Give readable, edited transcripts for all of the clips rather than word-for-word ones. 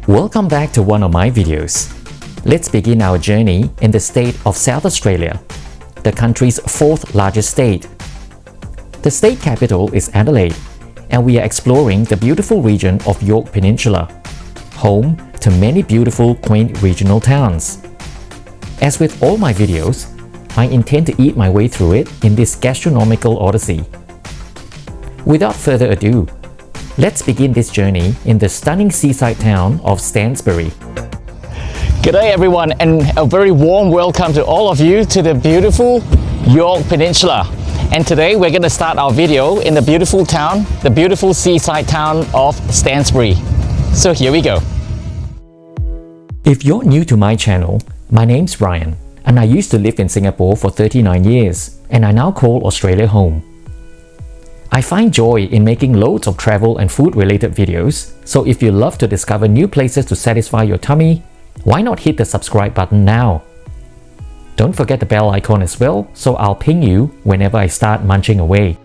Welcome back to one of my videos. Let's begin our journey in the state of South Australia, the country's fourth largest state. The state capital is Adelaide, and we are exploring the beautiful region of Yorke Peninsula, home to many beautiful, quaint regional towns. As with all my videos, I intend to eat my way through it in this gastronomical odyssey. Without further ado, let's begin this journey in the stunning seaside town of Stansbury. G'day everyone, and a very warm welcome to all of you to the beautiful Yorke Peninsula. And today we're going to start our video in the beautiful town, the beautiful seaside town of Stansbury. So here we go. If you're new to my channel, my name's Ryan, and I used to live in Singapore for 39 years, and I now call Australia home. I find joy in making loads of travel and food related videos, so if you love to discover new places to satisfy your tummy, why not hit the subscribe button now? Don't forget the bell icon as well, so I'll ping you whenever I start munching away.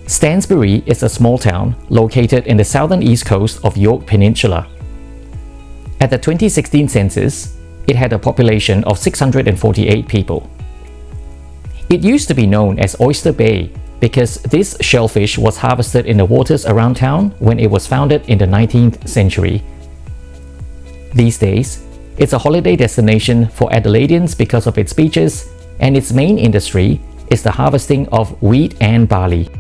Stansbury is a small town located in the southern east coast of Yorke Peninsula. At the 2016 census, it had a population of 648 people. It used to be known as Oyster Bay because this shellfish was harvested in the waters around town when it was founded in the 19th century. These days, it's a holiday destination for Adelaideans because of its beaches, and its main industry is the harvesting of wheat and barley.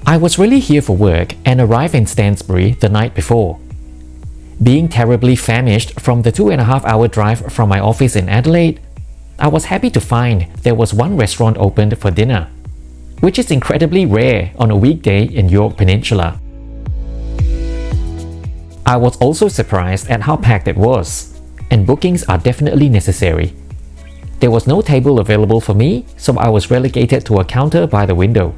I was really here for work and arrived in Stansbury the night before. Being terribly famished from the 2.5-hour drive from my office in Adelaide, I was happy to find there was one restaurant opened for dinner, which is incredibly rare on a weekday in Yorke Peninsula. I was also surprised at how packed it was, and bookings are definitely necessary. There was no table available for me, so I was relegated to a counter by the window.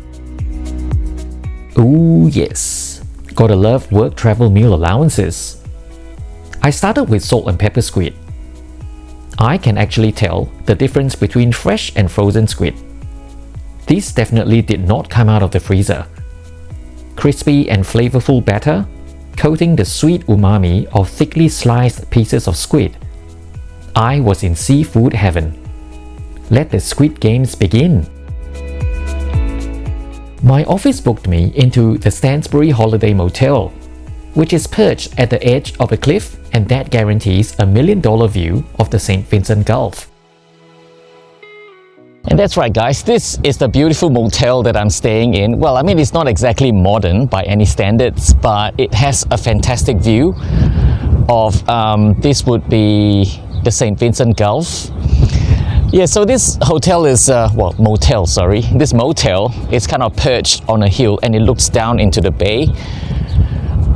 Ooh yes, gotta love work travel meal allowances. I started with salt and pepper squid. I can actually tell the difference between fresh and frozen squid. These definitely did not come out of the freezer. Crispy and flavorful batter, coating the sweet umami of thickly sliced pieces of squid. I was in seafood heaven. Let the squid games begin. My office booked me into the Stansbury Holiday Motel, which is perched at the edge of a cliff, and that guarantees a $1 million view of the St. Vincent Gulf. And that's right guys, this is the beautiful motel that I'm staying in. Well, I mean, it's not exactly modern by any standards, but it has a fantastic view of, this would be the St. Vincent Gulf. Yeah, so this hotel is, this motel is kind of perched on a hill and it looks down into the bay.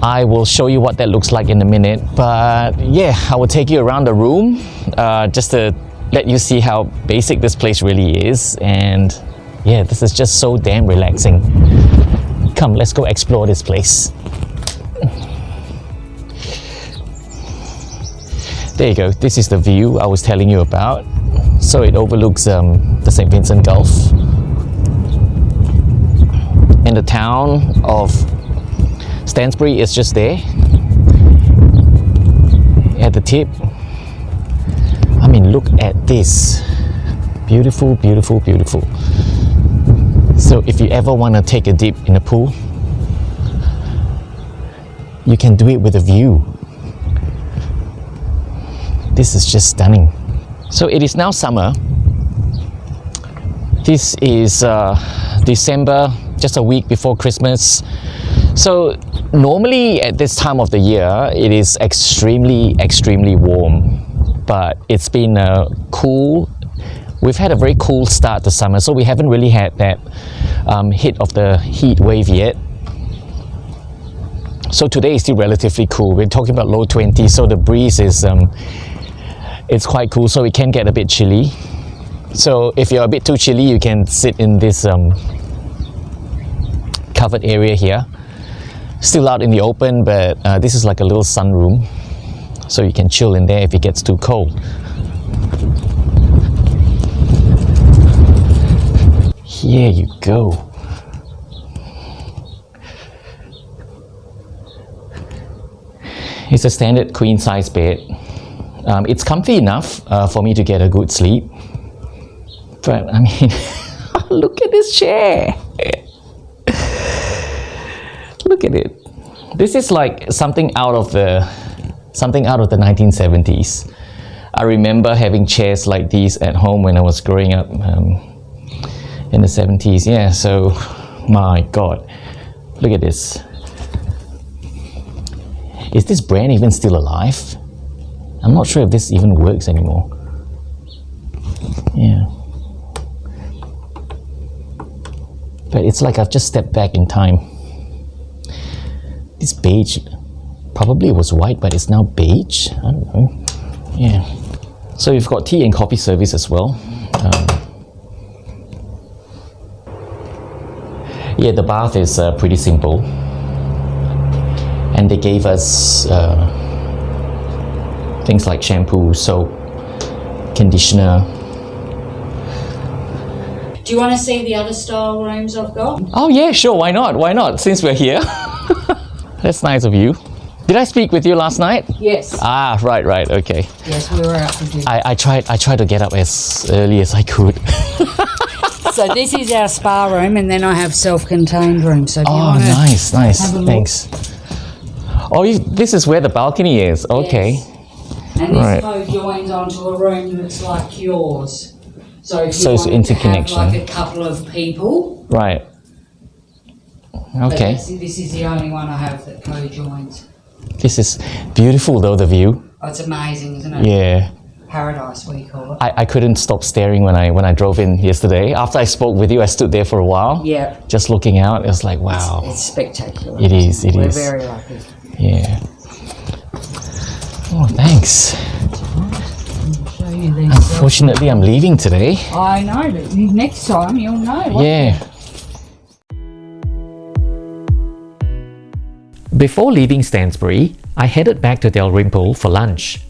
I will show you what that looks like in a minute, but yeah, I will take you around the room just to let you see how basic this place really is. And yeah, this is just so damn relaxing. Come, let's go explore this place. There you go, this is the view I was telling you about. So it overlooks the St. Vincent Gulf. And the town of Stansbury is just there at the tip. I mean, look at this. Beautiful, beautiful, beautiful. So if you ever want to take a dip in a pool, you can do it with a view. This is just stunning. So it is now summer. This is December, just a week before Christmas. So normally at this time of the year, it is extremely warm, but it's been cool. We've had a very cool start to summer, so we haven't really had that hit of the heat wave yet. So today is still relatively cool. We're talking about low 20s, so the breeze is it's quite cool, so it can get a bit chilly. So if you're a bit too chilly, you can sit in this covered area here. Still out in the open, but this is like a little sunroom, so you can chill in there if it gets too cold. Here you go. It's a standard queen size bed. It's comfy enough for me to get a good sleep. But I mean, look at this chair. Look at it. This is like something out of the 1970s. I remember having chairs like these at home when I was growing up in the 70s. Yeah, so my God, look at this. Is this brand even still alive? I'm not sure if this even works anymore. Yeah. But it's like I've just stepped back in time. This beige, probably it was white, but it's now beige. I don't know. Yeah. So you've got tea and coffee service as well. Yeah, the bath is pretty simple. And they gave us things like shampoo, soap, conditioner. Do you want to see the other style rooms I've got? Oh yeah, sure, why not? Why not? Since we're here. That's nice of you. Did I speak with you last night? Yes. Ah, right, okay. Yes, we were out for dinner. I tried to get up as early as I could. So this is our spa room, and then I have self-contained rooms. So if you want to nice. have a look. Thanks. Oh, this is where the balcony is. Okay. Yes. And this co-joins onto a room that's like yours. So if you it's want to interconnection. have like a couple of people. Right. Okay. This is the only one I have that co-joins. This is beautiful though, the view. Oh, it's amazing, isn't it? Yeah. Paradise, we call it. I couldn't stop staring when I drove in yesterday. After I spoke with you, I stood there for a while. Yeah. Just looking out, it was like, wow. It's spectacular. It is. We're very lucky. Yeah. Oh, thanks. I'll show you these. Unfortunately, I'm leaving today. I know, but next time you'll know. Yeah. Before leaving Stansbury, I headed back to Dalrymple for lunch.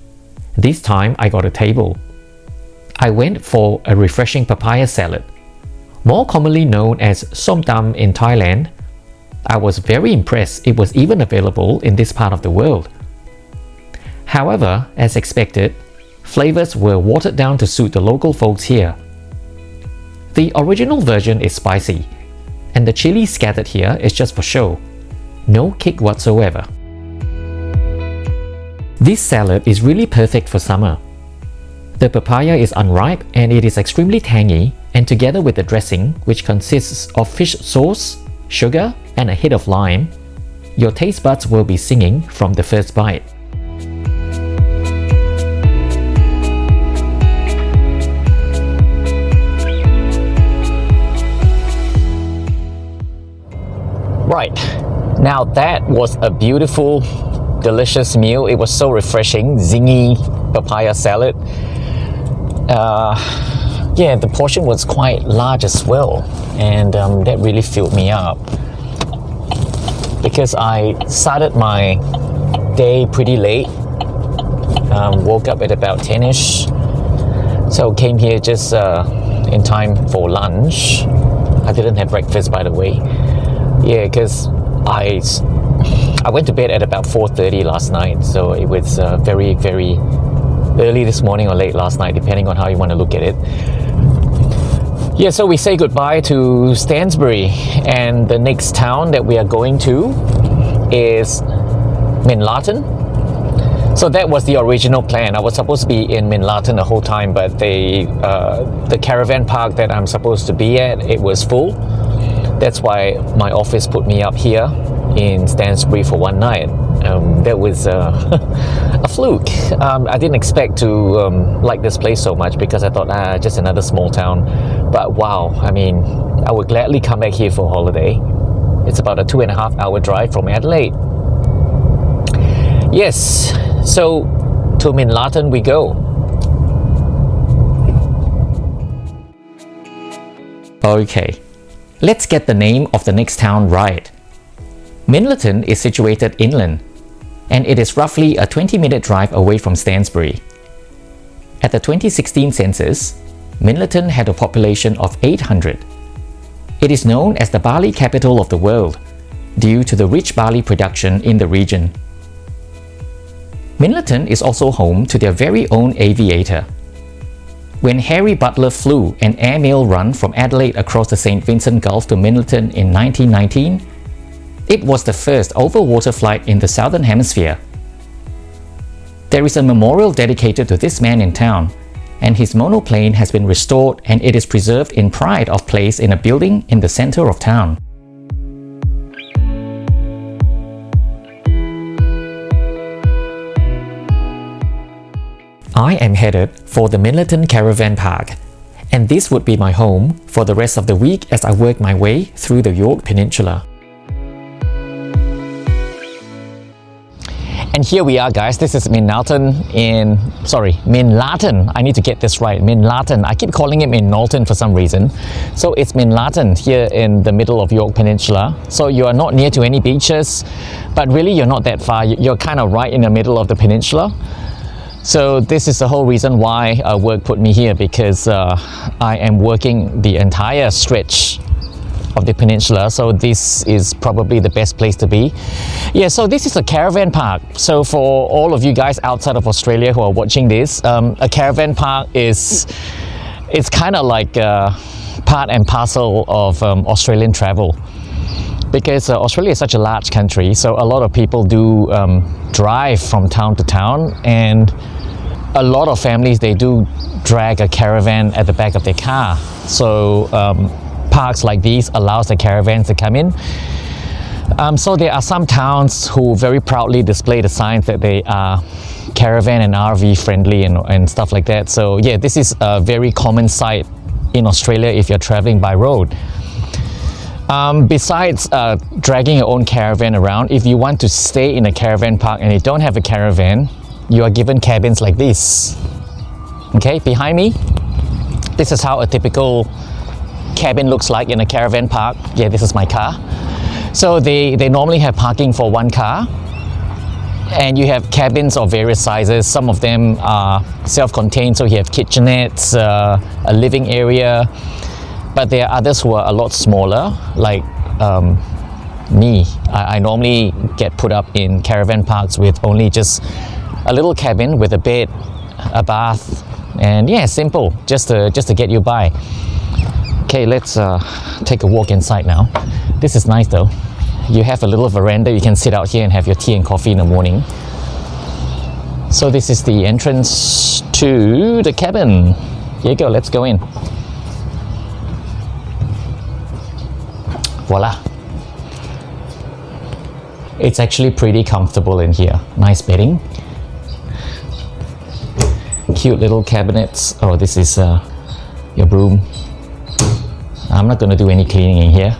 This time I got a table. I went for a refreshing papaya salad, more commonly known as som tam in Thailand. I was very impressed it was even available in this part of the world. However, as expected, flavors were watered down to suit the local folks here. The original version is spicy, and the chili scattered here is just for show. No kick whatsoever. This salad is really perfect for summer. The papaya is unripe and it is extremely tangy, and together with the dressing, which consists of fish sauce, sugar, and a hit of lime, your taste buds will be singing from the first bite. Right. Now that was a beautiful, delicious meal. It was so refreshing. Zingy papaya salad. Yeah, the portion was quite large as well, and that really filled me up. Because I started my day pretty late. Woke up at about 10ish. So came here just in time for lunch. I didn't have breakfast, by the way. Yeah, because I went to bed at about 4:30 last night, so it was very, very early this morning or late last night, depending on how you want to look at it. Yeah, so we say goodbye to Stansbury, and the next town that we are going to is Minlaton. So that was the original plan. I was supposed to be in Minlaton the whole time, but the caravan park that I'm supposed to be at, it was full. That's why my office put me up here in Stansbury for one night. That was a fluke. I didn't expect to like this place so much, because I thought, just another small town. But wow, I mean, I would gladly come back here for a holiday. It's about a 2.5 hour drive from Adelaide. Yes, so to Minlaton we go. Okay, let's get the name of the next town right. Minlaton is situated inland, and it is roughly a 20-minute drive away from Stansbury. At the 2016 census, Minlaton had a population of 800. It is known as the barley capital of the world due to the rich barley production in the region. Minlaton is also home to their very own aviator. When Harry Butler flew an airmail run from Adelaide across the St. Vincent Gulf to Minlaton in 1919, it was the first overwater flight in the Southern Hemisphere. There is a memorial dedicated to this man in town, and his monoplane has been restored and it is preserved in pride of place in a building in the center of town. I am headed for the Minlaton Caravan Park, and this would be my home for the rest of the week as I work my way through the Yorke Peninsula. And here we are, guys. This is Minlaton. I need to get this right. Minlaton. I keep calling it Minlaton for some reason. So it's Minlaton here in the middle of Yorke Peninsula. So you are not near to any beaches, but really you're not that far. You're kind of right in the middle of the peninsula. So this is the whole reason why work put me here, because I am working the entire stretch of the peninsula, so this is probably the best place to be. Yeah, so this is a caravan park. So for all of you guys outside of Australia who are watching this, a caravan park it's kind of like part and parcel of Australian travel, because Australia is such a large country, so a lot of people do drive from town to town, and a lot of families, they do drag a caravan at the back of their car. So parks like these allows the caravans to come in. So there are some towns who very proudly display the signs that they are caravan and RV friendly and stuff like that. So yeah, this is a very common sight in Australia if you're traveling by road. Besides dragging your own caravan around, if you want to stay in a caravan park and you don't have a caravan, you are given cabins like this. Okay, behind me, this is how a typical cabin looks like in a caravan park. Yeah, this is my car. So they normally have parking for one car, and you have cabins of various sizes. Some of them are self-contained, so you have kitchenettes, a living area, but there are others who are a lot smaller, like me. I normally get put up in caravan parks with only just a little cabin with a bed, a bath, and yeah, simple, just to get you by. Okay, let's take a walk inside now. This is nice though. You have a little veranda, you can sit out here and have your tea and coffee in the morning. So this is the entrance to the cabin. Here you go, let's go in. Voila. It's actually pretty comfortable in here. Nice bedding. Cute little cabinets. Oh, this is your broom. I'm not going to do any cleaning in here.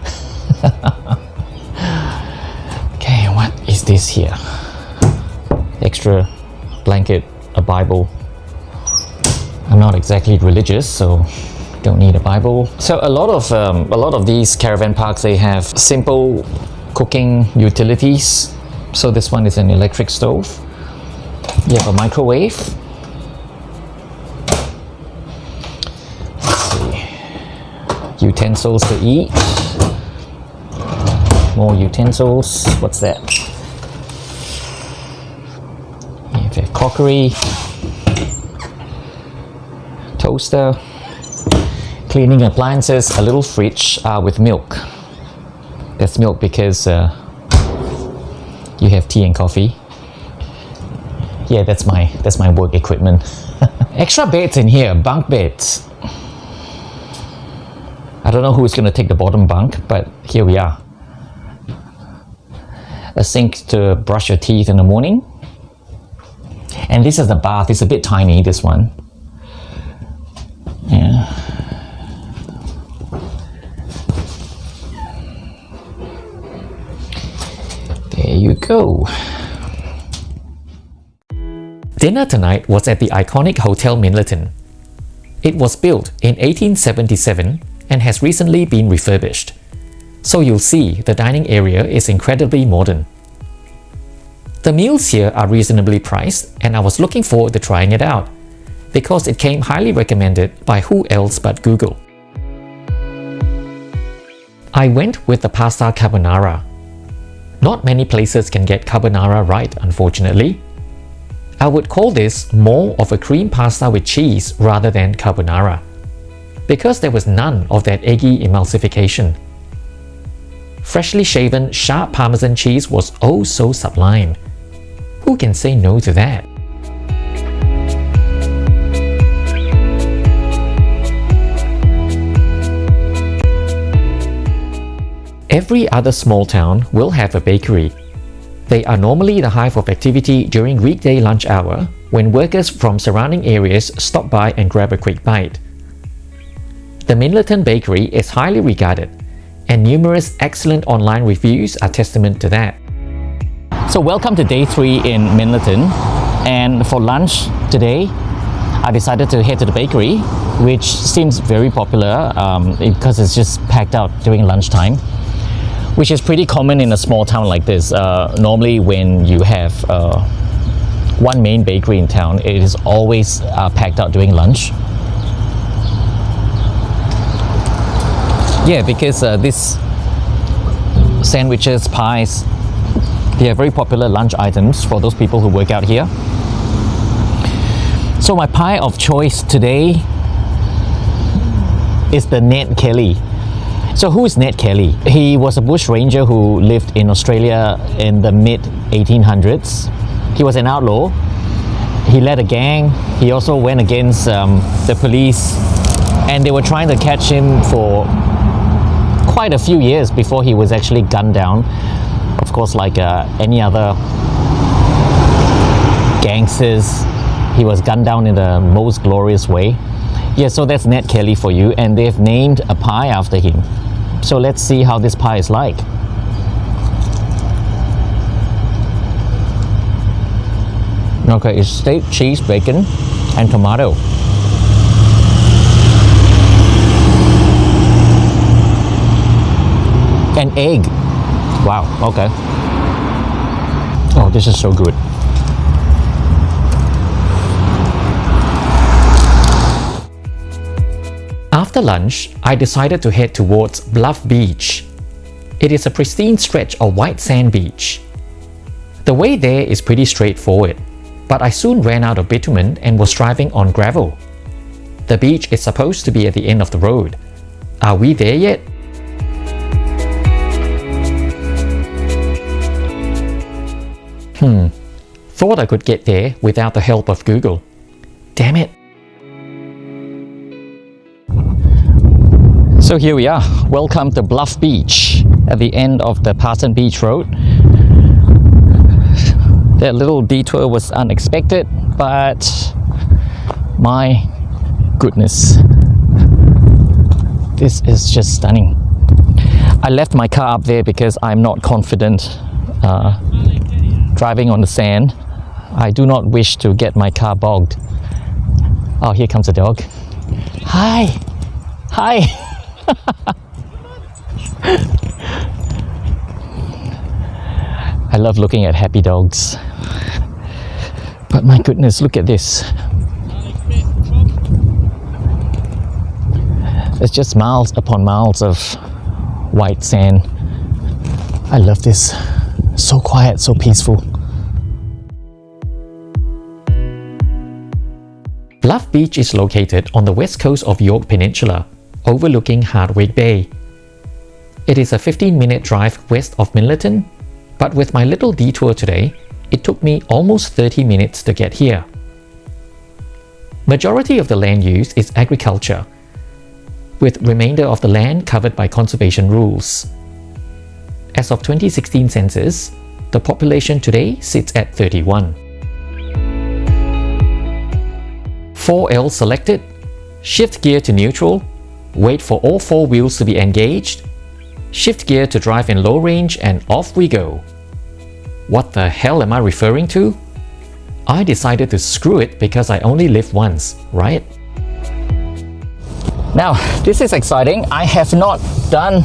Okay, what is this here? Extra blanket, a Bible. I'm not exactly religious, so don't need a Bible. So a lot of these caravan parks, they have simple cooking utilities. So this one is an electric stove. You have a microwave. Utensils to eat. More utensils. What's that? You have crockery, toaster, cleaning appliances, a little fridge with milk. That's milk because you have tea and coffee. Yeah, that's my work equipment. Extra beds in here, bunk beds. I don't know who's going to take the bottom bunk, but here we are. A sink to brush your teeth in the morning. And this is the bath. It's a bit tiny, this one. Yeah. There you go. Dinner tonight was at the iconic Hotel Minlaton. It was built in 1877 and has recently been refurbished. So you'll see the dining area is incredibly modern. The meals here are reasonably priced, and I was looking forward to trying it out because it came highly recommended by who else but Google. I went with the pasta carbonara. Not many places can get carbonara right, unfortunately. I would call this more of a cream pasta with cheese rather than carbonara, because there was none of that eggy emulsification. Freshly shaven, sharp Parmesan cheese was oh so sublime. Who can say no to that? Every other small town will have a bakery. They are normally the hive of activity during weekday lunch hour when workers from surrounding areas stop by and grab a quick bite. The Minlaton Bakery is highly regarded, and numerous excellent online reviews are testament to that. So welcome to day 3 in Minlaton, and for lunch today I decided to head to the bakery, which seems very popular because it's just packed out during lunchtime, which is pretty common in a small town like this. Normally when you have one main bakery in town, it is always packed out during lunch. Yeah, because these sandwiches, pies, they are very popular lunch items for those people who work out here. So my pie of choice today is the Ned Kelly. So who is Ned Kelly? He was a bush ranger who lived in Australia in the mid 1800s. He was an outlaw. He led a gang. He also went against the police, and they were trying to catch him for quite a few years before he was actually gunned down. Of course, like any other gangsters, he was gunned down in the most glorious way. Yeah, so that's Ned Kelly for you, and they've named a pie after him. So let's see how this pie is like. Okay, it's steak, cheese, bacon, and tomato. And egg. Wow, okay. Oh, this is so good. After lunch, I decided to head towards Bluff Beach. It is a pristine stretch of white sand beach. The way there is pretty straightforward, but I soon ran out of bitumen and was driving on gravel. The beach is supposed to be at the end of the road. Are we there yet? Thought I could get there without the help of Google. Damn it. So here we are. Welcome to Bluff Beach at the end of the Parson Beach Road. That little detour was unexpected, but my goodness, this is just stunning. I left my car up there because I'm not confident driving on the sand. I do not wish to get my car bogged. Oh, here comes a dog. Hi! Hi! I love looking at happy dogs. But my goodness, look at this. It's just miles upon miles of white sand. I love this. So quiet, so peaceful. Bluff Beach is located on the west coast of Yorke Peninsula, overlooking Hardwick Bay. It is a 15-minute drive west of Minlaton, but with my little detour today, it took me almost 30 minutes to get here. Majority of the land use is agriculture, with remainder of the land covered by conservation rules. As of 2016 census, the population today sits at 31. 4L selected, shift gear to neutral, wait for all 4 wheels to be engaged, shift gear to drive in low range, and off we go. What the hell am I referring to? I decided to screw it because I only live once, right? Now, this is exciting. I have not done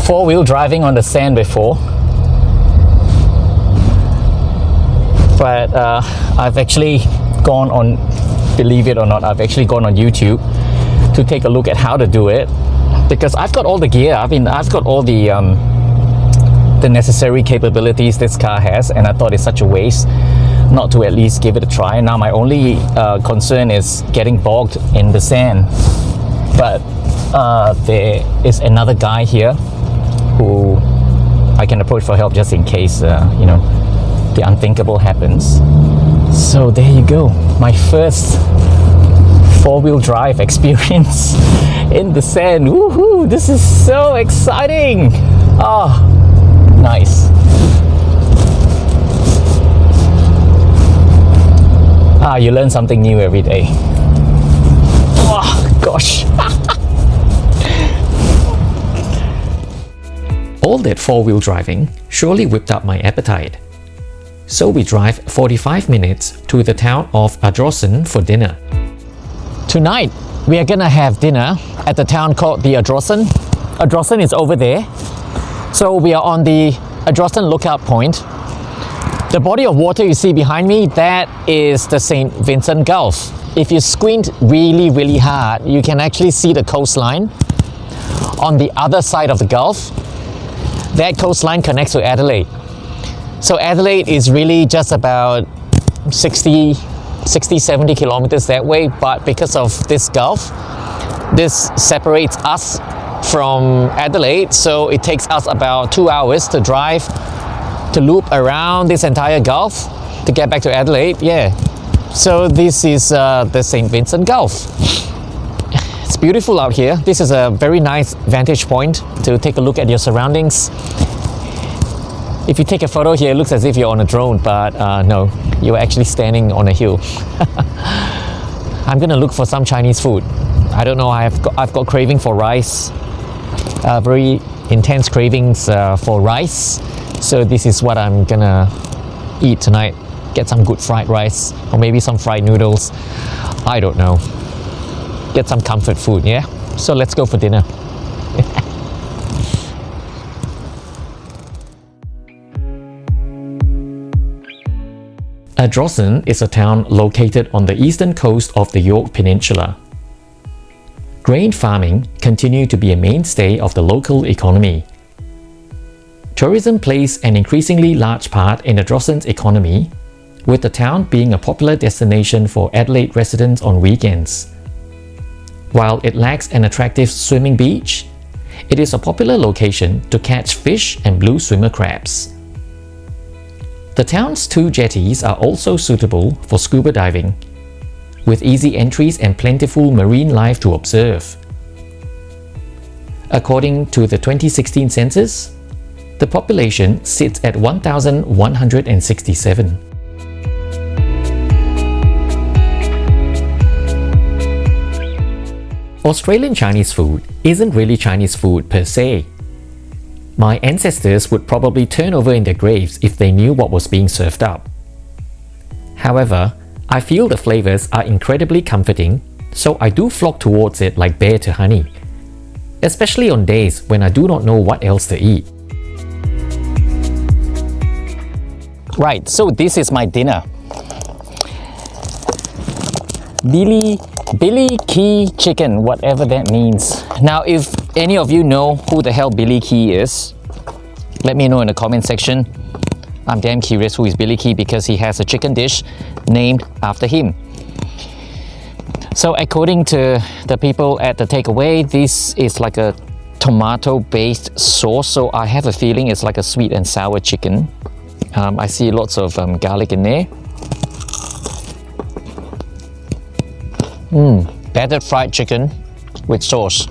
4-wheel driving on the sand before, but I've actually gone on, believe it or not, I've actually gone on YouTube to take a look at how to do it, because I've got all the gear. I've got all the necessary capabilities this car has, and I thought it's such a waste not to at least give it a try. Now my only concern is getting bogged in the sand. But there is another guy here who I can approach for help just in case, you know, the unthinkable happens. So there you go, my first four-wheel drive experience in the sand. Woohoo! This is so exciting! Oh, nice. You learn something new every day. Oh, gosh. All that four-wheel driving surely whipped up my appetite. So we drive 45 minutes to the town of Ardrossan for dinner. Tonight, we are gonna have dinner at the town called the Ardrossan. Ardrossan is over there. So we are on the Ardrossan lookout point. The body of water you see behind me, that is the St. Vincent Gulf. If you squint really, really hard, you can actually see the coastline. On the other side of the Gulf, that coastline connects to Adelaide. So Adelaide is really just about 60, 70 kilometers that way, but because of this Gulf, this separates us from Adelaide, so it takes us about 2 hours to drive, to loop around this entire Gulf to get back to Adelaide. Yeah, so this is the St. Vincent Gulf. It's beautiful out here. This is a very nice vantage point to take a look at your surroundings. If you take a photo here, it looks as if you're on a drone, but no, you're actually standing on a hill. I'm gonna look for some Chinese food. I don't know, I've got craving for rice, very intense cravings for rice. So this is what I'm gonna eat tonight. Get some good fried rice, or maybe some fried noodles. I don't know. Get some comfort food, yeah? So let's go for dinner. Ardrossan is a town located on the eastern coast of the Yorke Peninsula. Grain farming continued to be a mainstay of the local economy. Tourism plays an increasingly large part in Ardrossan's economy, with the town being a popular destination for Adelaide residents on weekends. While it lacks an attractive swimming beach, it is a popular location to catch fish and blue swimmer crabs. The town's 2 jetties are also suitable for scuba diving, with easy entries and plentiful marine life to observe. According to the 2016 census, the population sits at 1,167. Australian Chinese food isn't really Chinese food per se. My ancestors would probably turn over in their graves if they knew what was being served up. However, I feel the flavors are incredibly comforting, so I do flock towards it like bear to honey, especially on days when I do not know what else to eat. Right, so this is my dinner. Billy Key chicken, whatever that means. Now, if any of you know who the hell Billy Key is, let me know in the comment section. I'm damn curious who is Billy Key because he has a chicken dish named after him. So according to the people at the takeaway, this is like a tomato-based sauce. So I have a feeling it's like a sweet and sour chicken. I see lots of garlic in there. Battered fried chicken with sauce.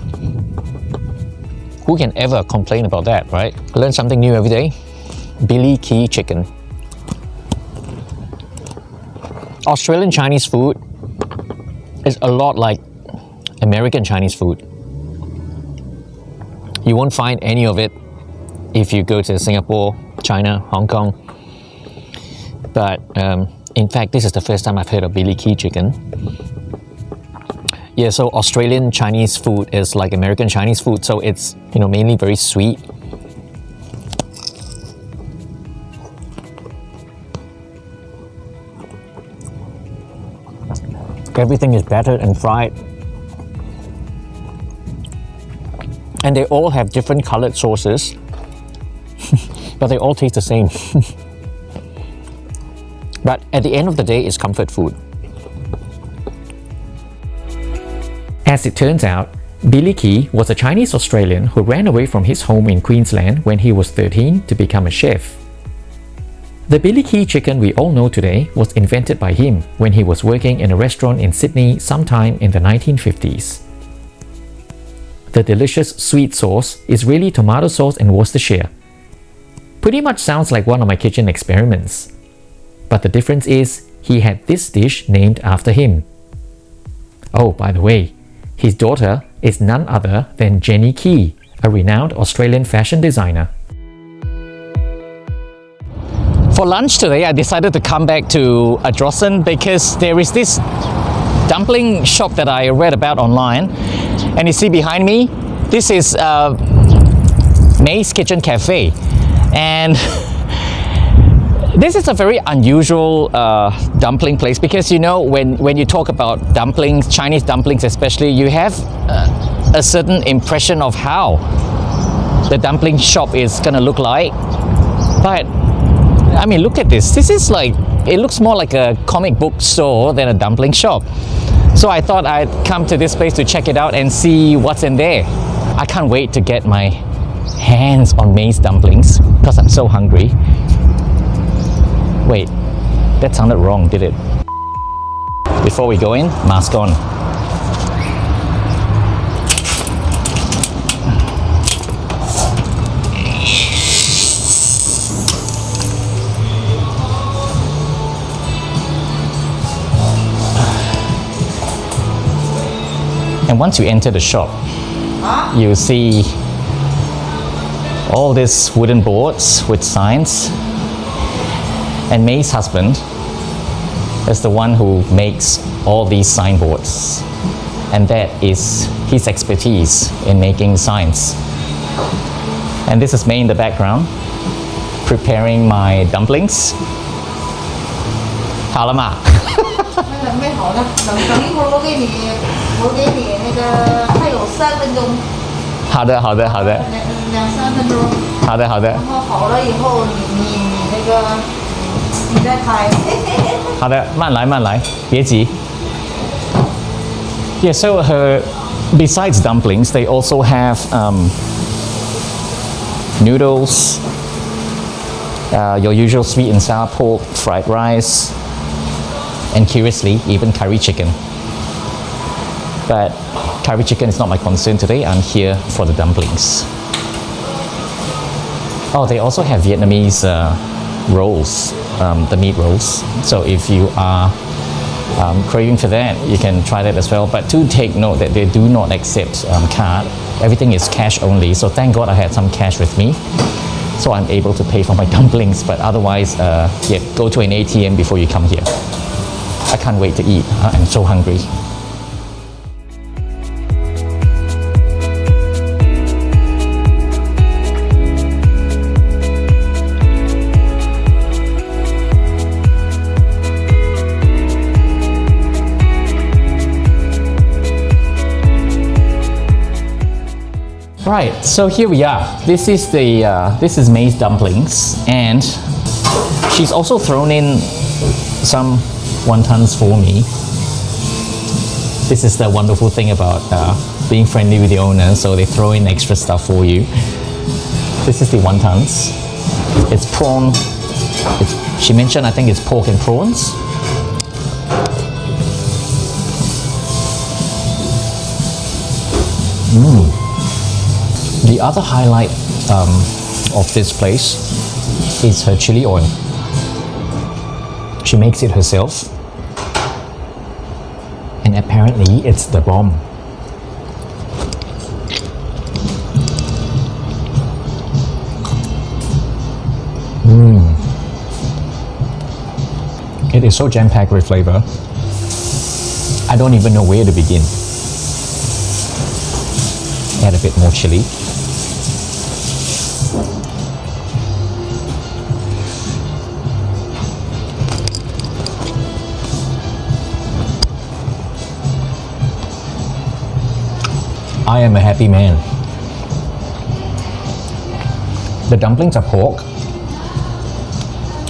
Who can ever complain about that, right? I learn something new every day. Billy Key chicken. Australian Chinese food is a lot like American Chinese food. You won't find any of it if you go to Singapore, China, Hong Kong. But in fact, this is the first time I've heard of Billy Key chicken. Yeah, so Australian Chinese food is like American Chinese food, so it's, you know, mainly very sweet. Everything is battered and fried. And they all have different colored sauces, but they all taste the same. But at the end of the day, it's comfort food. As it turns out, Billy Key was a Chinese Australian who ran away from his home in Queensland when he was 13 to become a chef. The Billy Key chicken we all know today was invented by him when he was working in a restaurant in Sydney sometime in the 1950s. The delicious sweet sauce is really tomato sauce and Worcestershire. Pretty much sounds like one of my kitchen experiments. But the difference is, he had this dish named after him. Oh, by the way, his daughter is none other than Jenny Key, a renowned Australian fashion designer. For lunch today, I decided to come back to Ardrossan because there is this dumpling shop that I read about online. And you see behind me, this is May's Kitchen Cafe. And this is a very unusual dumpling place because, you know, when you talk about dumplings, Chinese dumplings especially, you have a certain impression of how the dumpling shop is gonna look like. But I mean, look at this. This is like, it looks more like a comic book store than a dumpling shop. So I thought I'd come to this place to check it out and see what's in there. I can't wait to get my hands on May's dumplings because I'm so hungry. Wait, that sounded wrong, did it? Before we go in, mask on. And once you enter the shop, you see all these wooden boards with signs. And May's husband is the one who makes all these signboards. And that is his expertise in making signs. And this is May in the background, preparing my dumplings. 好了吗？没好的，等一会儿我给你那个还有3分钟。好的，好的，好的。2-3分钟。好的，好的。然后好了以后，你那个你再开。好的，慢来，慢来，别急。Yeah, so besides dumplings, they also have noodles, your usual sweet and sour pork, fried rice, and curiously, even curry chicken. But curry chicken is not my concern today. I'm here for the dumplings. Oh, they also have Vietnamese rolls, the meat rolls. So if you are craving for that, you can try that as well. But do take note that they do not accept card. Everything is cash only. So thank God I had some cash with me, so I'm able to pay for my dumplings. But otherwise, yeah, go to an ATM before you come here. I can't wait to eat. I'm so hungry. Right, so here we are. This is May's dumplings, and she's also thrown in some wontons for me. This is the wonderful thing about being friendly with the owner, so they throw in extra stuff for you. This is the wontons. It's prawn. She mentioned, I think it's pork and prawns. The other highlight of this place is her chili oil. She makes it herself, and apparently it's the bomb. It is so jam-packed with flavor. I don't even know where to begin. Add a bit more chili. I am a happy man. The dumplings are pork,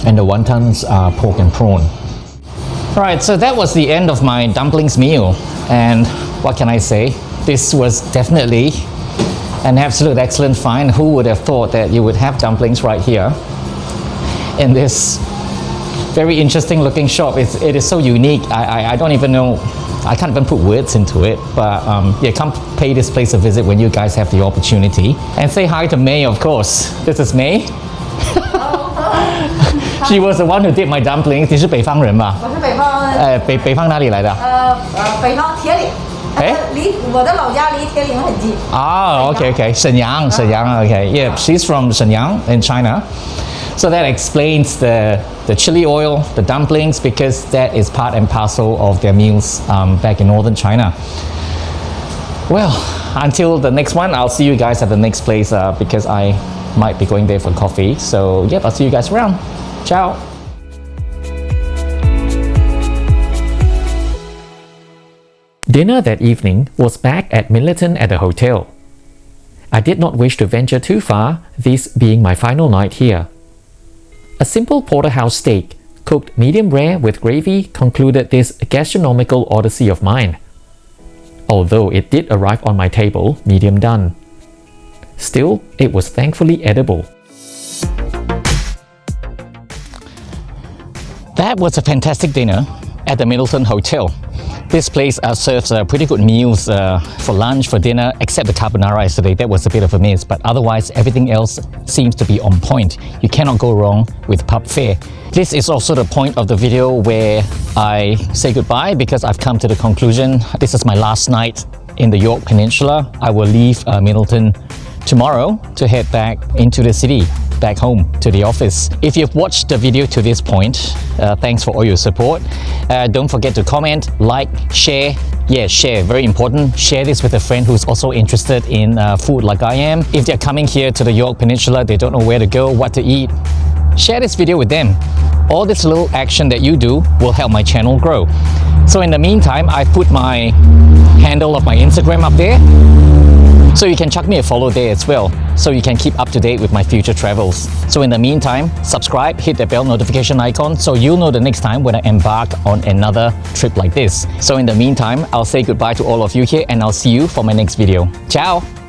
And the wontons are pork and prawn. Alright, so that was the end of my dumplings meal. And what can I say? This was definitely an absolute excellent find. Who would have thought that you would have dumplings right here in this very interesting looking shop. It is so unique. I don't even know, I can't even put words into it, but yeah, come pay this place a visit when you guys have the opportunity. And say hi to May, of course. This is May. She was the one who did my dumplings. 你是北方人吧？我是北方，北方哪里来的？北方铁岭，离我的老家离铁岭很近。Ah, okay. 沈阳, okay. Yeah, she's from Shenyang in China. So that explains the chili oil, the dumplings, because that is part and parcel of their meals back in northern China. Well, until the next one, I'll see you guys at the next place because I might be going there for coffee. So yep, I'll see you guys around. Ciao. Dinner that evening was back at Minlaton at the hotel. I did not wish to venture too far, this being my final night here. A simple porterhouse steak, cooked medium rare with gravy, concluded this gastronomical odyssey of mine. Although it did arrive on my table medium done. Still, it was thankfully edible. That was a fantastic dinner at the Minlaton Hotel. This place serves pretty good meals for lunch, for dinner, except the carbonara yesterday. That was a bit of a miss, but otherwise everything else seems to be on point. You cannot go wrong with pub fare. This is also the point of the video where I say goodbye because I've come to the conclusion. This is my last night in the Yorke Peninsula. I will leave Minlaton tomorrow to head back into the city, back home to the office. If you've watched the video to this point, thanks for all your support. Don't forget to comment, like, share. Yeah, share, very important. Share this with a friend who's also interested in food like I am. If they're coming here to the Yorke Peninsula, they don't know where to go, what to eat, share this video with them. All this little action that you do will help my channel grow. So in the meantime, I put my handle of my Instagram up there. So you can chuck me a follow there as well, so you can keep up to date with my future travels. So in the meantime, subscribe, hit the bell notification icon so you'll know the next time when I embark on another trip like this. So in the meantime, I'll say goodbye to all of you here and I'll see you for my next video. Ciao!